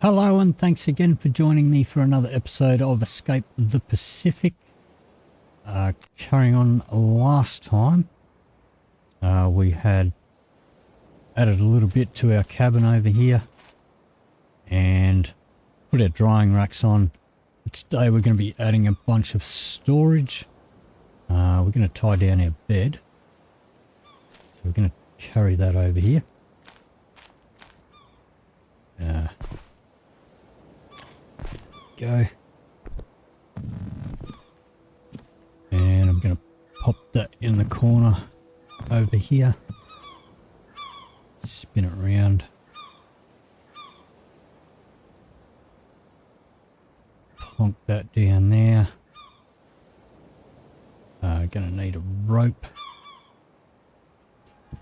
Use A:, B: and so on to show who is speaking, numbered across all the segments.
A: Hello and thanks again for joining me for another episode of Escape the Pacific. Carrying on last time, we had added a little bit to our cabin over here and put our drying racks on. But today we're going to be adding a bunch of storage. We're going to tie down our bed. So we're going to carry that over here. Go. And I'm going to pop that in the corner over here. Spin it around. Plonk that down there. Going to need a rope.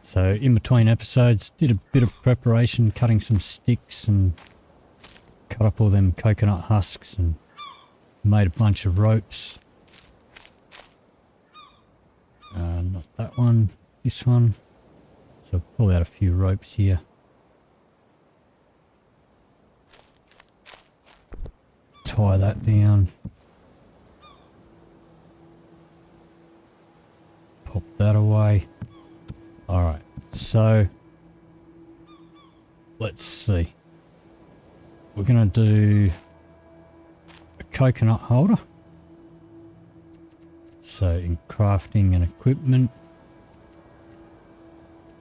A: So in between episodes, did a bit of preparation, cutting some sticks and cut up all them coconut husks and made a bunch of ropes. Not that one, this one. So pull out a few ropes here. Tie that down. Pop that away. Alright, so let's see. We're going to do a coconut holder. So in crafting and equipment,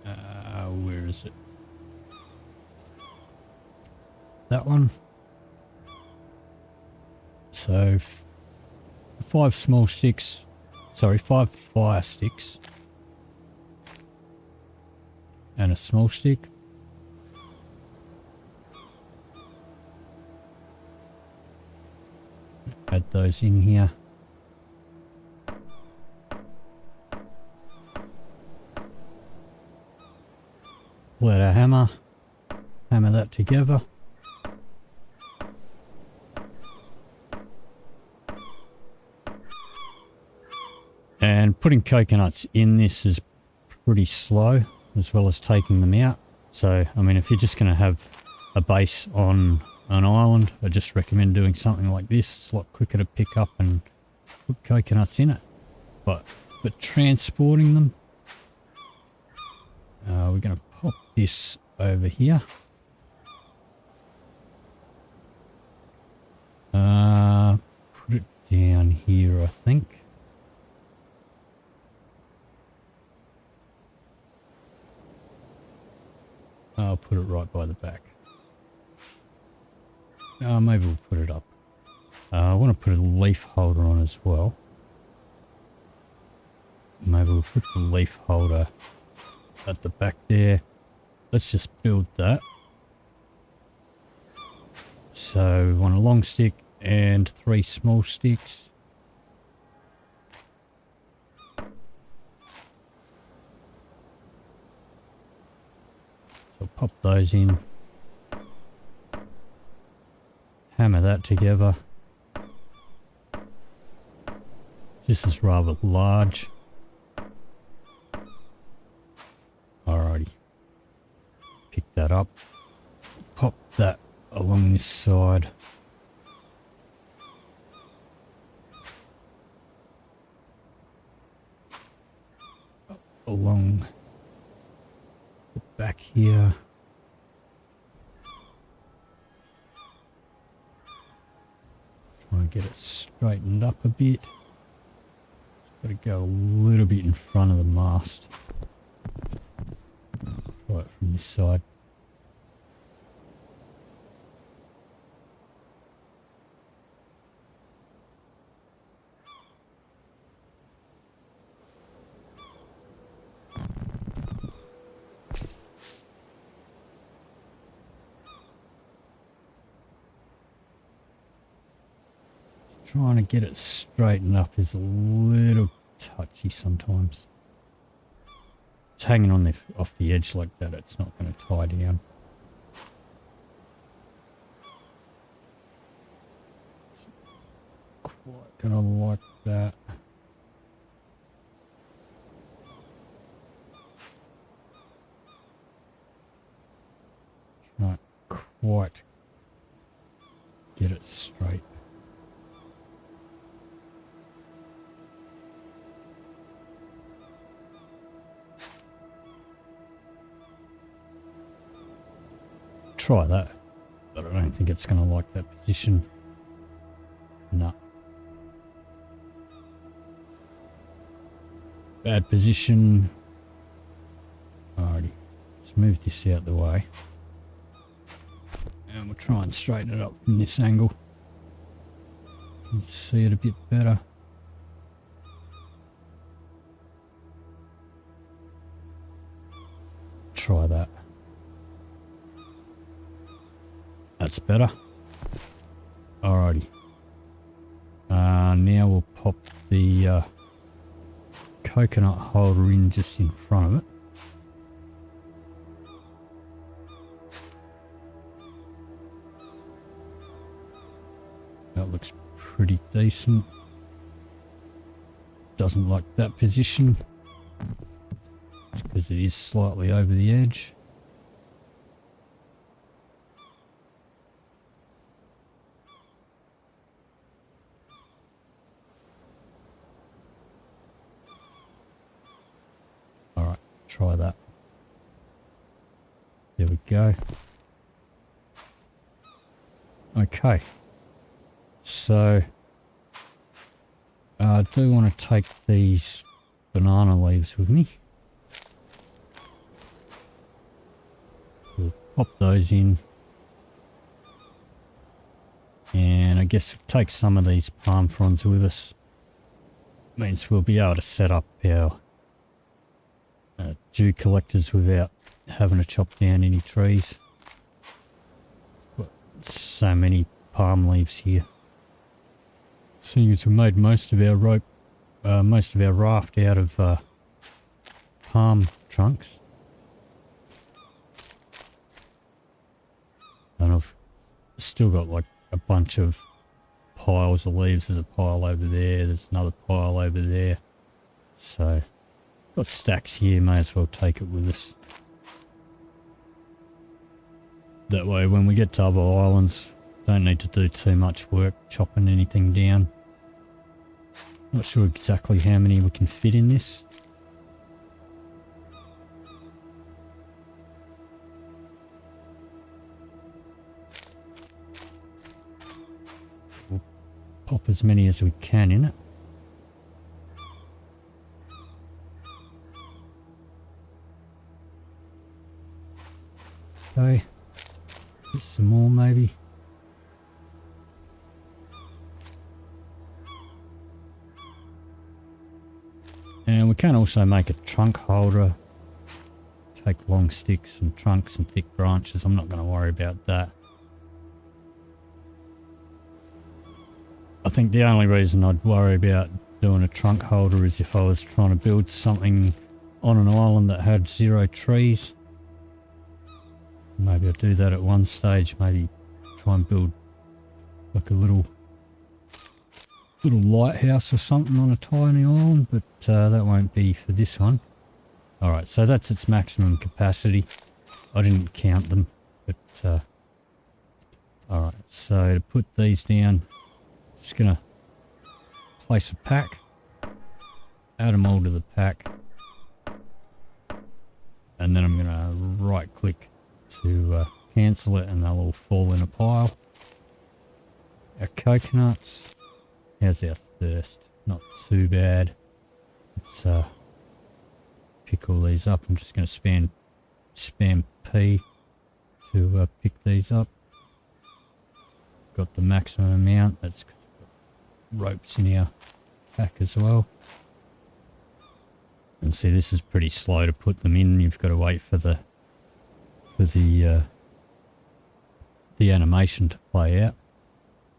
A: where is it? That one. So 5 small sticks, sorry, 5 fire sticks and a small stick. Add those in here. Pull out our hammer, hammer that together. And putting coconuts in this is pretty slow, as well as taking them out. So, I mean, if you're just going to have a base on an island, I just recommend doing something like this. It's a lot quicker to pick up and put coconuts in it. But for transporting them, we're going to pop this over here. Put it down here, I think. I'll put it right by the back. Maybe we'll put it up. I want to put a leaf holder on as well. Maybe we'll put the leaf holder at the back there. Let's just build that. So we want a long stick and 3 small sticks. So pop those in. Hammer that together. This is rather large. Alrighty. Pick that up. Pop that along this side. Up along the back here. Try and get it straightened up a bit. It's got to go a little bit in front of the mast. Try it from this side. Trying to get it straightened up is a little touchy sometimes. It's hanging on off the edge like that, it's not going to tie down. It's quite going to like that. Not quite get it straight. Try that, but I don't think it's going to like that position. No. Bad position. Alrighty, let's move this out the way. And we'll try and straighten it up from this angle. You can see it a bit better. Try that. That's better. Alrighty. Now we'll pop the coconut holder in just in front of it. That looks pretty decent. Doesn't like that position. It's because it is slightly over the edge. Alright, try that. There we go. Okay. So, I do want to take these banana leaves with me. We'll pop those in. And I guess we'll take some of these palm fronds with us. Means we'll be able to set up our dew collectors without having to chop down any trees. Got so many palm leaves here. Seeing as we made most of our rope, most of our raft out of palm trunks. And I've still got like a bunch of piles of leaves. There's a pile over there, there's another pile over there. So, got stacks here, may as well take it with us. That way when we get to other islands, don't need to do too much work chopping anything down. Not sure exactly how many we can fit in this. We'll pop as many as we can in it. Okay, get some more maybe. And we can also make a trunk holder. Take long sticks and trunks and thick branches. I'm not going to worry about that. I think the only reason I'd worry about doing a trunk holder is if I was trying to build something on an island that had 0 trees. Maybe I'll do that at one stage. Maybe try and build like a little lighthouse or something on a tiny island, but that won't be for this one. Alright, so that's its maximum capacity. I didn't count them, but alright, so to put these down, just gonna place a pack, add them all to the pack, and then I'm gonna right click to cancel it and they'll all fall in a pile. Our coconuts. How's our thirst? Not too bad. Let's pick all these up. I'm just going to spam P to pick these up. Got the maximum amount. That's ropes in our pack as well. And see, this is pretty slow to put them in. You've got to wait for the animation to play out.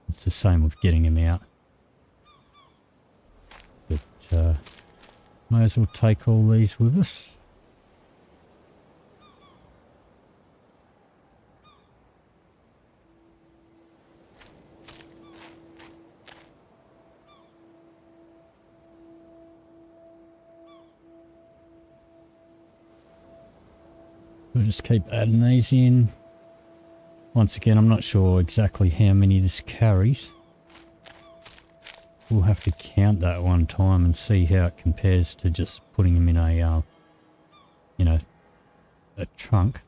A: It's the same with getting them out. But may as well take all these with us. We'll just keep adding these in. Once again, I'm not sure exactly how many this carries. We'll have to count that one time and see how it compares to just putting them in a, you know, a trunk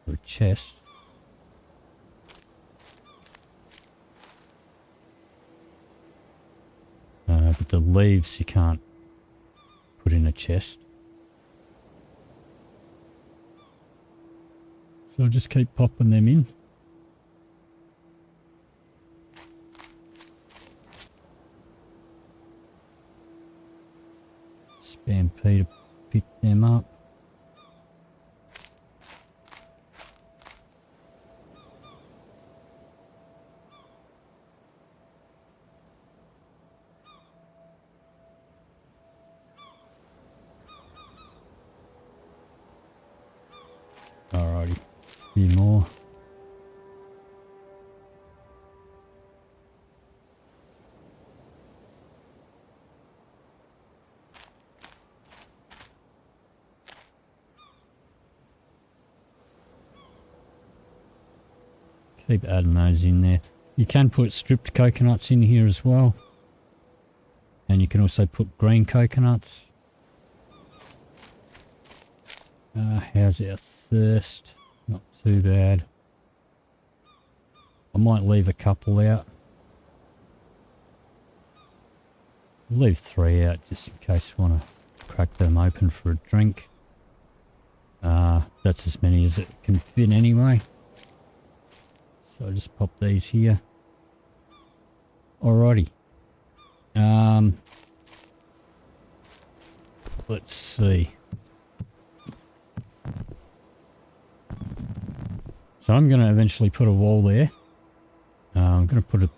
A: or a chest. But the leaves you can't put in a chest. So I'll just keep popping them in. Spam P to pick them up. Alrighty, a few more. Keep adding those in there. You can put stripped coconuts in here as well. And you can also put green coconuts. How's our thirst? Not too bad. I might leave a couple out. I'll leave 3 out just in case you want to crack them open for a drink. That's as many as it can fit anyway. So I'll just pop these here. Alrighty. Let's see. So I'm going to eventually put a wall there. I'm going to put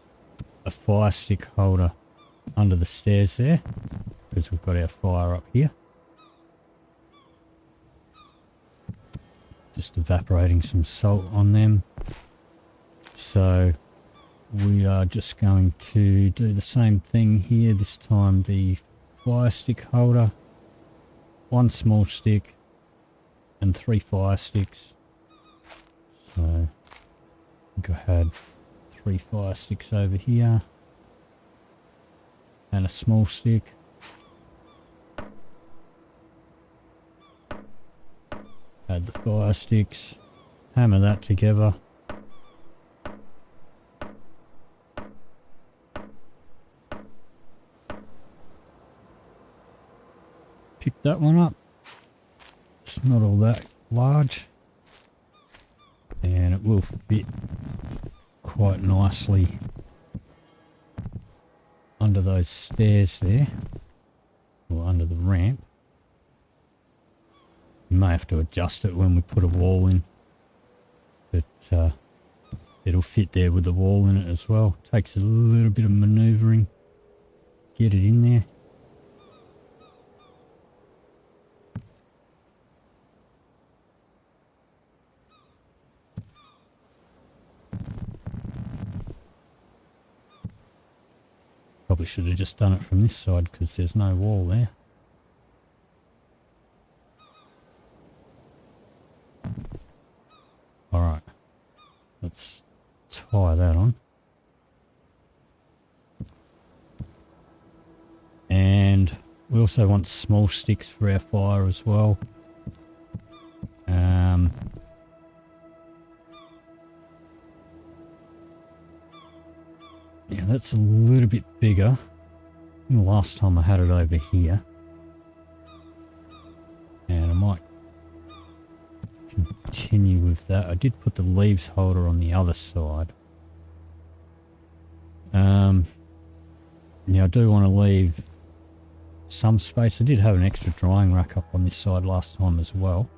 A: a fire stick holder under the stairs there, because we've got our fire up here. Just evaporating some salt on them. So we are just going to do the same thing here. This time the fire stick holder, 1 small stick and 3 fire sticks. So I think I had 3 fire sticks over here and a small stick. Add the fire sticks, hammer that together. Pick that one up. It's not all that large. And it will fit quite nicely under those stairs there, or under the ramp. You may have to adjust it when we put a wall in, but it'll fit there with the wall in it as well. Takes a little bit of manoeuvring, get it in there. Probably should have just done it from this side because there's no wall there. Alright, let's tie that on. And we also want small sticks for our fire as well. Yeah, that's a little bit bigger than the last time I had it over here. And I might continue with that. I did put the leaves holder on the other side. Yeah, I do want to leave some space. I did have an extra drying rack up on this side last time as well.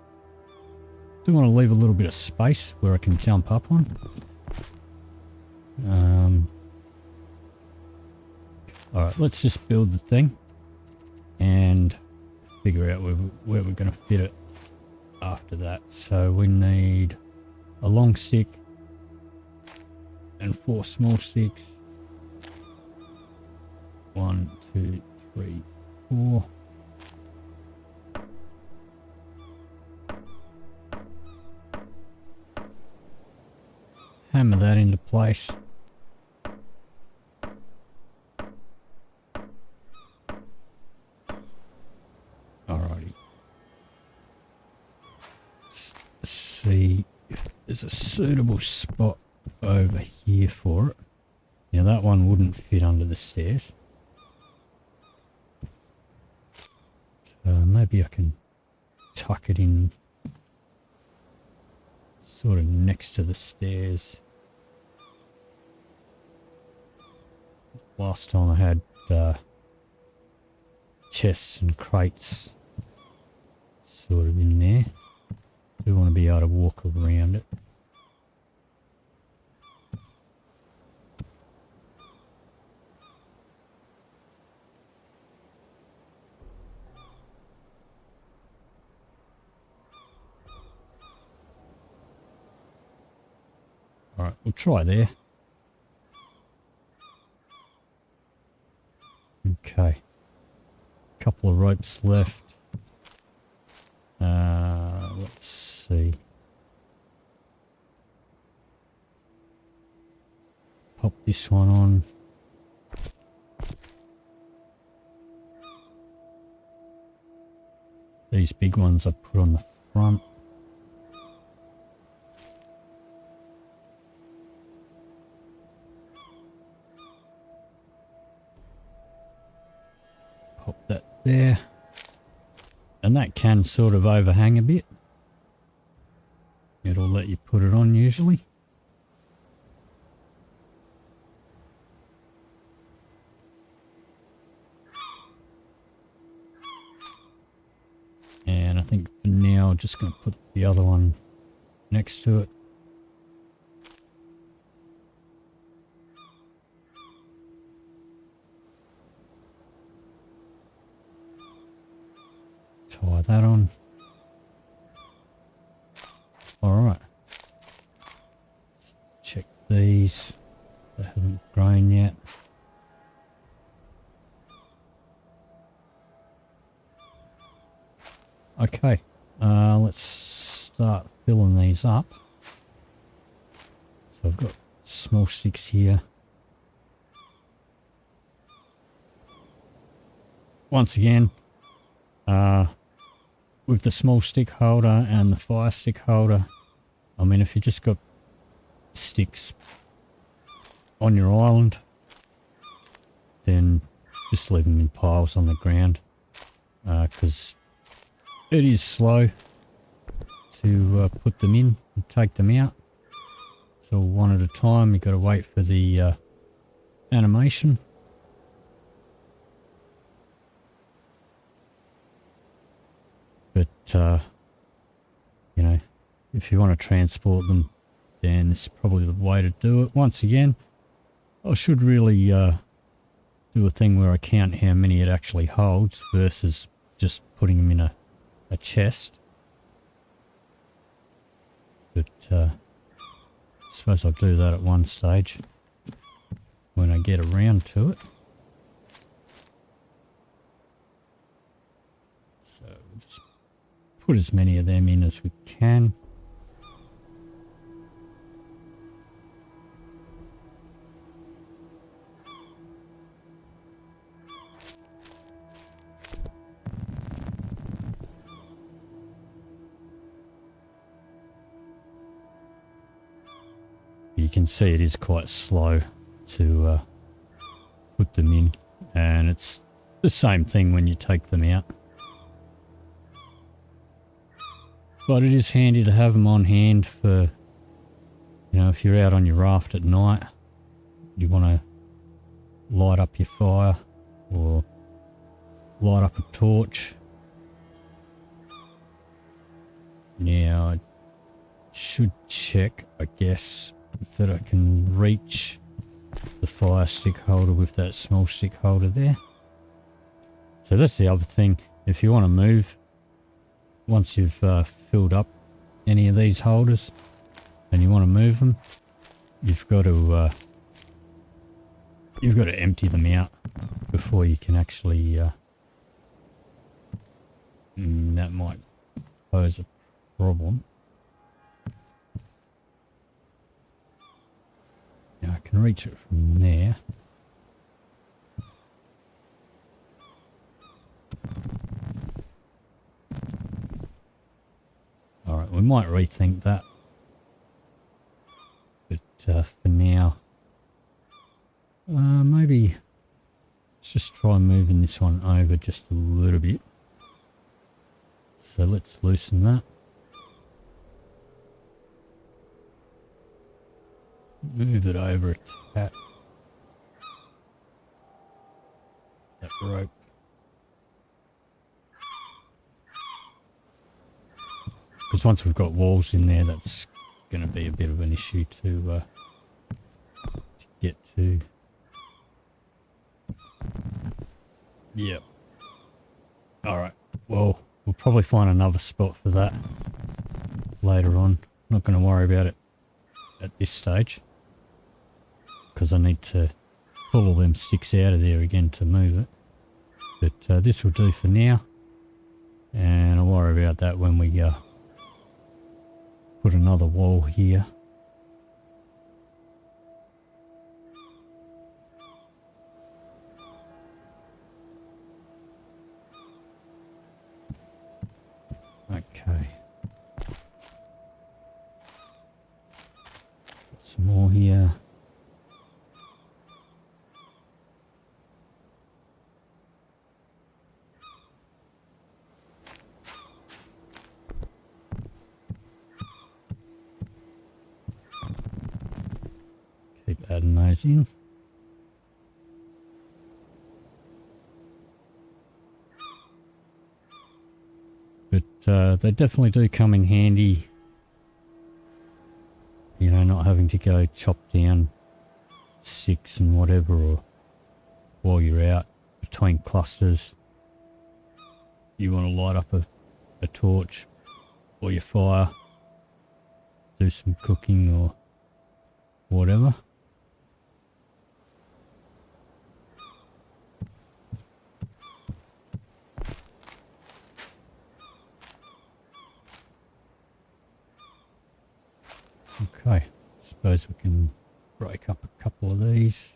A: Do want to leave a little bit of space where I can jump up on. Alright, let's just build the thing and figure out where we're going to fit it after that. So we need a long stick and 4 small sticks. 1, 2, 3, 4. hammer that into place. Alrighty. Let's see if there's a suitable spot over here for it. Now that one wouldn't fit under the stairs. Maybe I can tuck it in sort of next to the stairs. Last time I had chests and crates sort of in there. Do want to be able to walk around it. Alright, we'll try there. Okay. Couple of ropes left. Let's see. Pop this one on. These big ones I put on the front. Pop that there. And that can sort of overhang a bit. It'll let you put it on usually. And I think for now I'm just going to put the other one next to it. Tie that on. Alright. Let's check these. They haven't grown yet. Okay. Let's start filling these up. So I've got small sticks here. Once again, with the small stick holder and the fire stick holder, I mean, if you just got sticks on your island, then just leave them in piles on the ground, because it is slow to put them in and take them out. So one at a time, you've got to wait for the animation. But, you know, if you want to transport them, then this is probably the way to do it. Once again, I should really do a thing where I count how many it actually holds versus just putting them in a chest. But I suppose I'll do that at one stage when I get around to it. So we'll just put as many of them in as we can. You can see it is quite slow to put them in, and it's the same thing when you take them out. But it is handy to have them on hand for, you know, if you're out on your raft at night, you want to light up your fire or light up a torch. Now, I should check, I guess, that I can reach the fire stick holder with that small stick holder there. So that's the other thing. If you want to move, once you've filled up any of these holders and you want to move them, you've got to empty them out before you can actually that might pose a problem. can reach it from there. Alright, we might rethink that. But for now, maybe let's just try moving this one over just a little bit. So let's loosen that. Move it over a tad. That rope. Because once we've got walls in there, that's going to be a bit of an issue to get to. Yep. Alright, well, we'll probably find another spot for that later on. Not going to worry about it at this stage, because I need to pull all them sticks out of there again to move it. But this will do for now, and I'll worry about that when we put another wall here. Okay. Some more here. Keep adding those in. But they definitely do come in handy, you know, not having to go chop down sticks and whatever, or while you're out between clusters, you want to light up a torch or your fire, do some cooking or whatever. Okay, suppose we can break up a couple of these.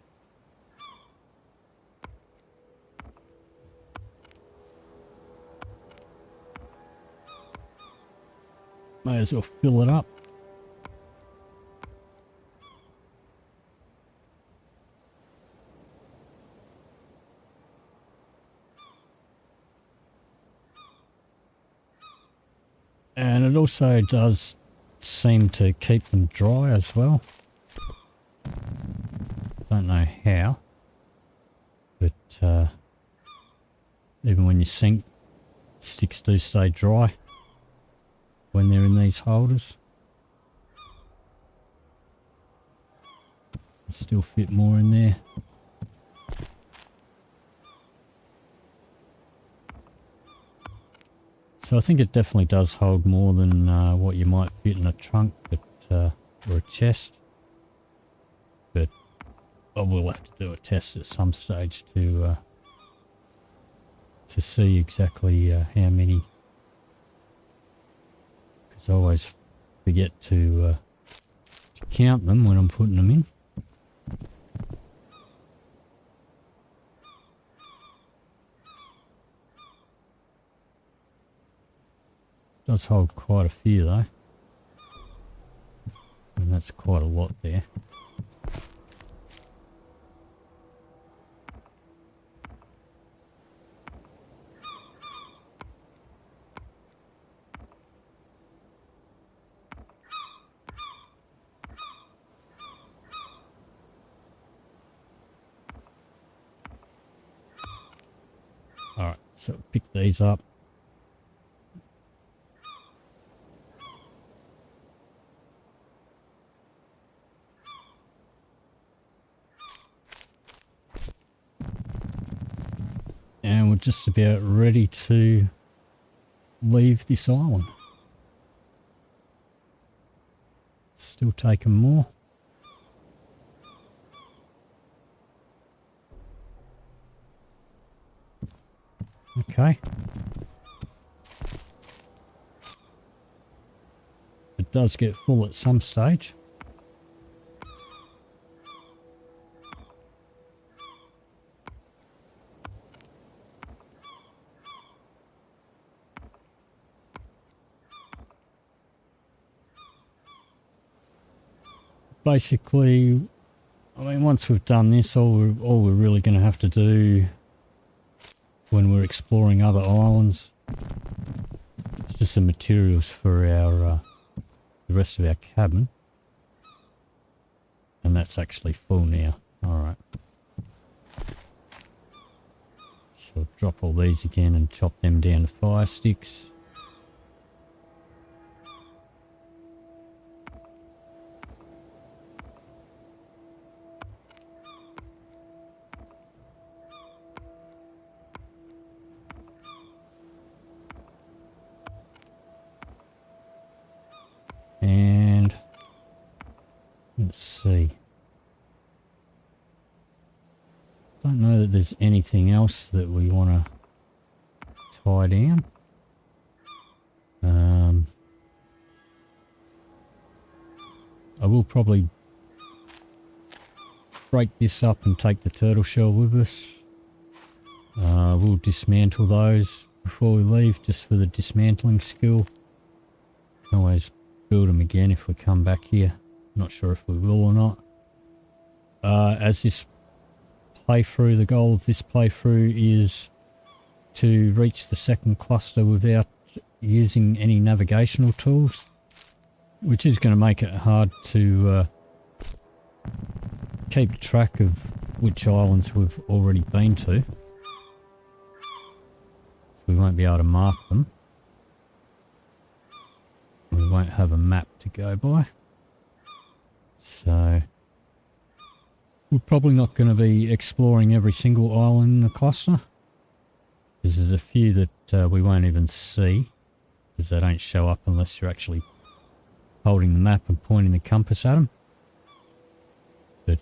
A: May as well fill it up. And it also does seem to keep them dry as well. Don't know how, but even when you sink, sticks do stay dry when they're in these holders. Still fit more in there. So I think it definitely does hold more than what you might fit in a trunk, but or a chest. But I will have to do a test at some stage to see exactly how many, because I always forget to count them when I'm putting them in. Does hold quite a few though, and that's quite a lot there. Alright, so pick these up. And we're just about ready to leave this island. Still taking more. Okay. It does get full at some stage. basically, I mean, once we've done this, all we're really going to have to do when we're exploring other islands is just some materials for our the rest of our cabin. And that's actually full now. Alright. So I'll drop all these again and chop them down to fire sticks. And let's see. Don't know that there's anything else that we want to tie down. I will probably break this up and take the turtle shell with us. We'll dismantle those before we leave, just for the dismantling skill. Can always build them again if we come back here. Not sure if we will or not. As this playthrough, the goal of this playthrough is to reach the second cluster without using any navigational tools, which is going to make it hard to keep track of which islands we've already been to. So we won't be able to mark them. We won't have a map to go by. So we're probably not going to be exploring every single island in the cluster, because there's a few that we won't even see, because they don't show up unless you're actually holding the map and pointing the compass at them. But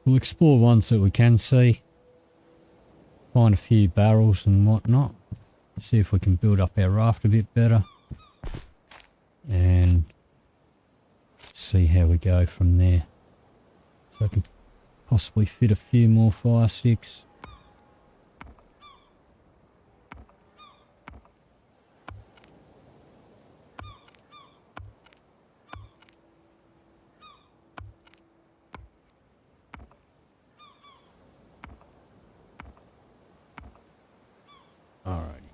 A: we'll explore ones that we can see, find a few barrels and whatnot, see if we can build up our raft a bit better, and see how we go from there. So I can possibly fit a few more fire sticks. Alrighty.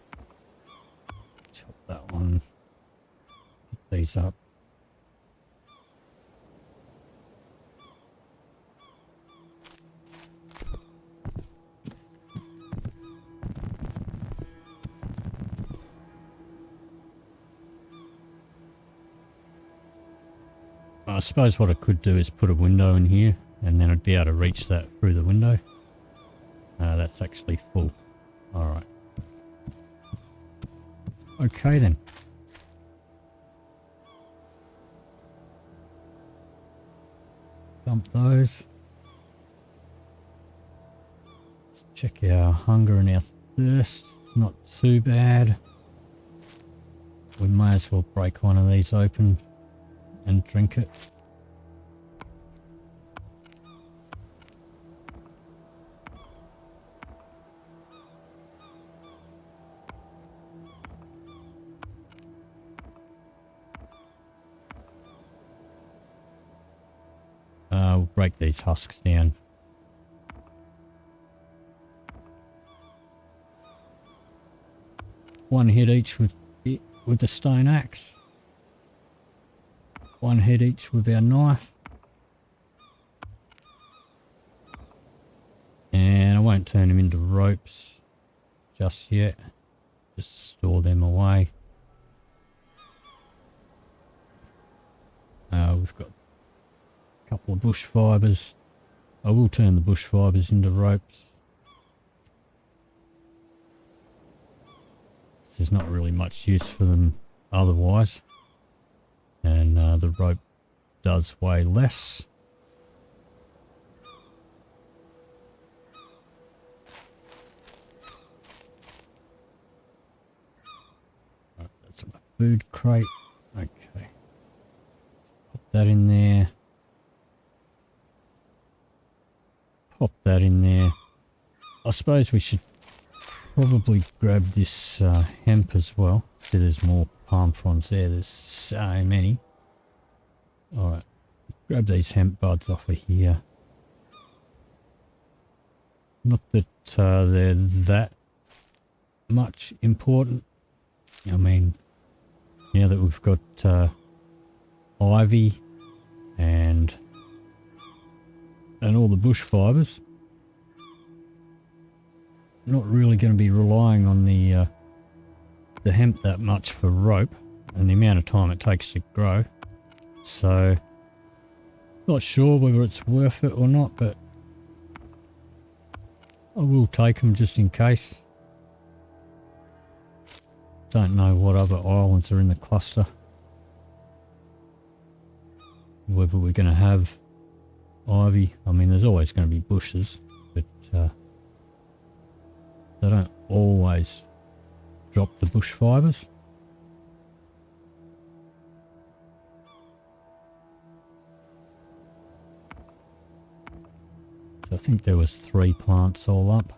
A: Chop that one. Pick these up. I suppose what I could do is put a window in here, and then I'd be able to reach that through the window. That's actually full. Alright. Okay then. Dump those. Let's check our hunger and our thirst. It's not too bad. We may as well break one of these open and drink it. We'll break these husks down. One hit each with the stone axe. One hit each with our knife. And I won't turn them into ropes just yet. Just store them away. We've got a couple of bush fibres. I will turn the bush fibres into ropes. There's not really much use for them otherwise. And the rope does weigh less. Right, that's my food crate. Okay. Pop that in there. Pop that in there. I suppose we should probably grab this hemp as well. See, there's more palm fronds there. There's so many. Alright, grab these hemp buds off of here. Not that they're that much important. I mean, now that we've got ivy and all the bush fibres, not really going to be relying on the hemp that much for rope and the amount of time it takes to grow. So, not sure whether it's worth it or not, but I will take them just in case. Don't know what other islands are in the cluster. Whether we're going to have ivy. I mean, there's always going to be bushes, but they don't always drop the bush fibres. So I think there was 3 plants all up.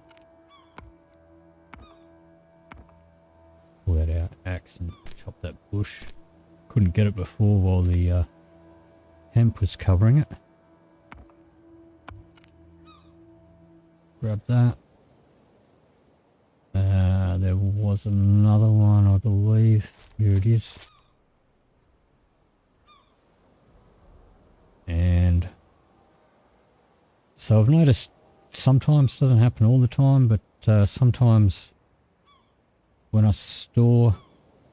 A: Pull that out, axe, and chop that bush. Couldn't get it before while the hemp was covering it. Grab that. There was another one, I believe. Here it is. And so I've noticed sometimes, doesn't happen all the time, but sometimes when I store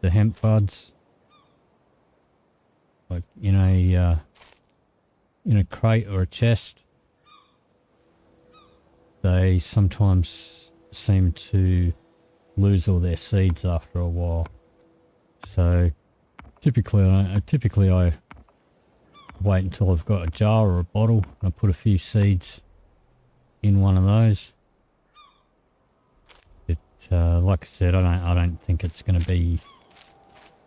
A: the hemp buds, like in a crate or a chest, they sometimes seem to lose all their seeds after a while. So typically I wait until I've got a jar or a bottle and I put a few seeds in one of those. But like I said, I don't think it's going to be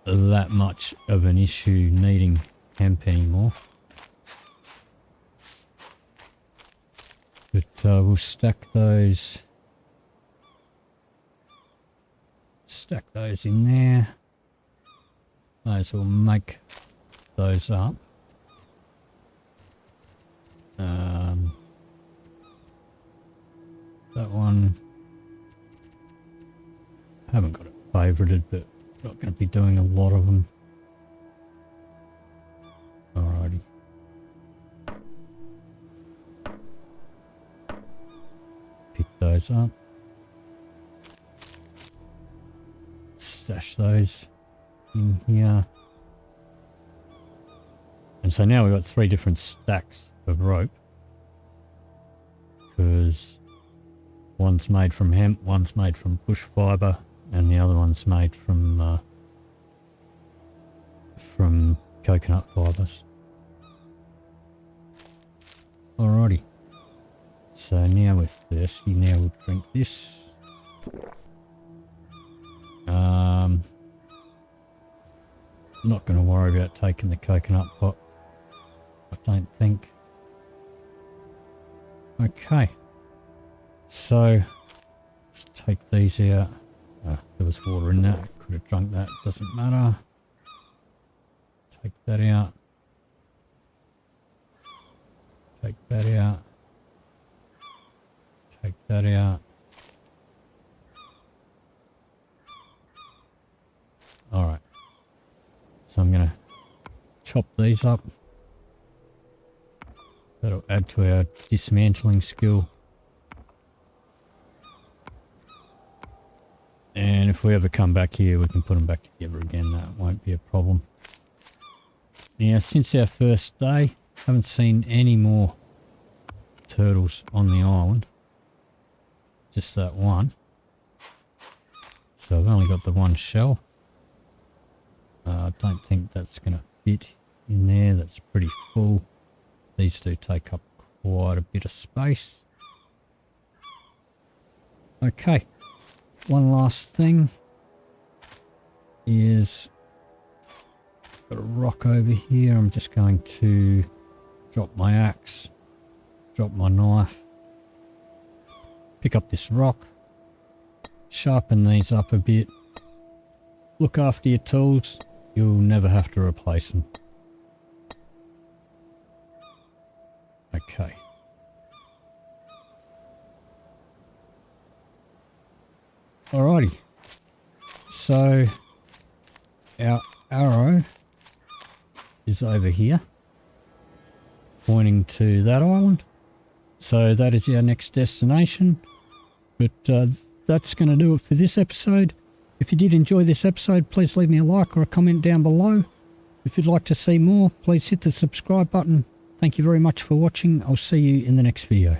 A: that much of an issue needing hemp anymore. But we'll stack those in there. Those will make those up. That one, I haven't got it favorited, but not going to be doing a lot of them. Alrighty. Pick those up. Stash those in here. And so now we've got 3 different stacks of rope. Because one's made from hemp, one's made from bush fibre, and the other one's made from coconut fibres. Alrighty. So now we're thirsty. Now we'll drink this. Not going to worry about taking the coconut pot, I don't think. Okay. So, let's take these out. There was water in that. Could have drunk that. Doesn't matter. Take that out. Take that out. Take that out. Alright. So I'm going to chop these up. That'll add to our dismantling skill. And if we ever come back here, we can put them back together again. That won't be a problem. Now, since our first day, haven't seen any more turtles on the island. Just that one. So I've only got the one shell. I don't think that's going to fit in there. That's pretty full. These do take up quite a bit of space. Okay. One last thing is got a rock over here. I'm just going to drop my axe, drop my knife, pick up this rock, sharpen these up a bit. Look after your tools. You'll never have to replace them. Okay. Alrighty. So our arrow is over here, pointing to that island. So that is our next destination. But that's going to do it for this episode. If you did enjoy this episode, please leave me a like or a comment down below. If you'd like to see more, please hit the subscribe button. Thank you very much for watching. I'll see you in the next video.